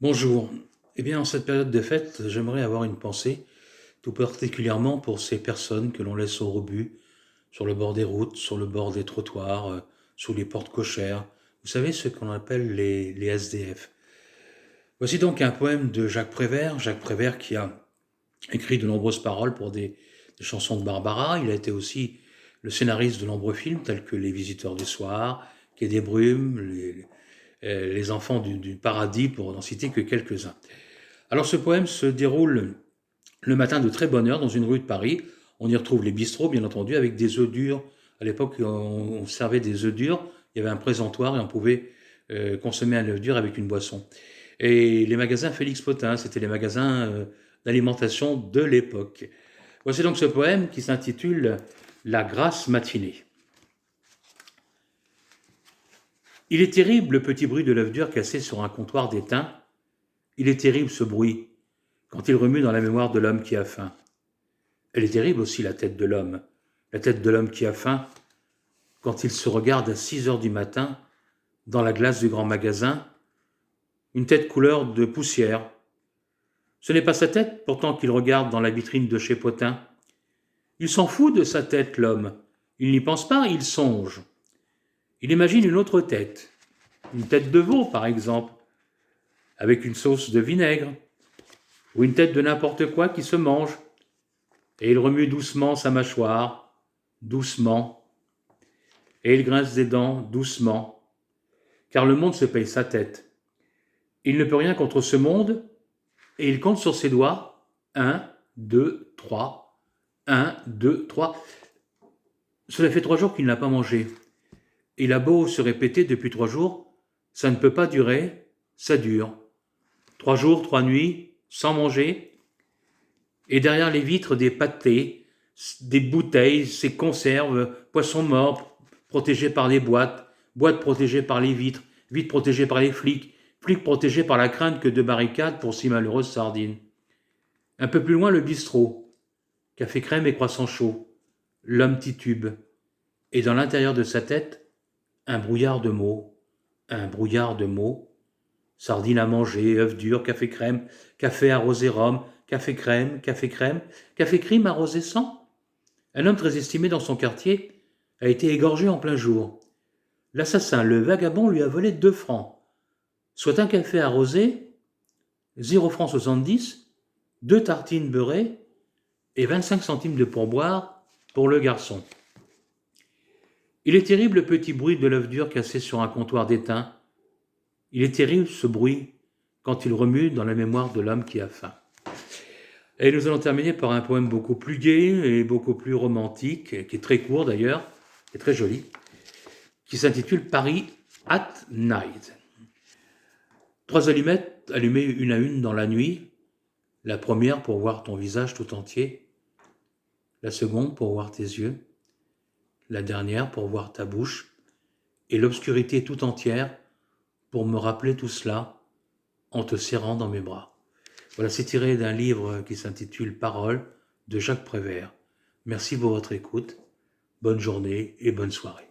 Bonjour. Eh bien, en cette période de fête, j'aimerais avoir une pensée, tout particulièrement pour ces personnes que l'on laisse au rebut, sur le bord des routes, sur le bord des trottoirs, sous les portes cochères. Vous savez, ce qu'on appelle les SDF. Voici donc un poème de Jacques Prévert qui a écrit de nombreuses paroles pour des chansons de Barbara. Il a été aussi le scénariste de nombreux films tels que Les Visiteurs du Soir, Quai des Brumes, les Enfants du Paradis, pour n'en citer que quelques-uns. Alors ce poème se déroule le matin de très bonne heure dans une rue de Paris. On y retrouve les bistrots, bien entendu, avec des œufs durs. À l'époque, on servait des œufs durs. Il y avait un présentoir et on pouvait consommer un œuf dur avec une boisson. Et les magasins Félix Potin, c'était les magasins d'alimentation de l'époque. Voici donc ce poème qui s'intitule La grasse matinée. Il est terrible le petit bruit de l'œuf dur cassé sur un comptoir d'étain. Il est terrible ce bruit quand il remue dans la mémoire de l'homme qui a faim. Elle est terrible aussi la tête de l'homme qui a faim, quand il se regarde à 6 heures du matin, dans la glace du grand magasin, une tête couleur de poussière. Ce n'est pas sa tête, pourtant, qu'il regarde dans la vitrine de chez Potin. Il s'en fout de sa tête, l'homme. Il n'y pense pas, il songe. Il imagine une autre tête, une tête de veau, par exemple, avec une sauce de vinaigre, ou une tête de n'importe quoi qui se mange. Et il remue doucement sa mâchoire, doucement, et il grince des dents, doucement, car le monde se paye sa tête. Il ne peut rien contre ce monde, et il compte sur ses doigts, 1, 2, 3, 1, 2, 3. Cela fait 3 jours qu'il n'a pas mangé. Il a beau se répéter depuis 3 jours, ça ne peut pas durer, ça dure. 3 jours, 3 nuits, sans manger, et derrière les vitres des pâtés, des bouteilles, ces conserves, poissons morts, protégés par les boîtes, boîtes protégées par les vitres, vitres protégées par les flics, flics protégés par la crainte que de barricades pour si malheureuses sardines. Un peu plus loin, le bistrot, café crème et croissant chaud, l'homme titube, et dans l'intérieur de sa tête, un brouillard de mots, sardines à manger, œufs durs, café crème, café arrosé rhum, café crème, café crime arrosé sang. Un homme très estimé dans son quartier a été égorgé en plein jour. L'assassin, le vagabond, lui a volé 2 francs, soit un café arrosé, 0 francs 70, 2 tartines beurrées et 25 centimes de pourboire pour le garçon. Il est terrible le petit bruit de l'œuf dur cassé sur un comptoir d'étain. Il est terrible ce bruit quand il remue dans la mémoire de l'homme qui a faim. Et nous allons terminer par un poème beaucoup plus gai et beaucoup plus romantique, qui est très court d'ailleurs, et très joli, qui s'intitule Paris at Night. 3 allumettes allumées une à une dans la nuit, la première pour voir ton visage tout entier, la seconde pour voir tes yeux, la dernière pour voir ta bouche, et l'obscurité tout entière pour me rappeler tout cela en te serrant dans mes bras. Voilà, c'est tiré d'un livre qui s'intitule Paroles de Jacques Prévert. Merci pour votre écoute, bonne journée et bonne soirée.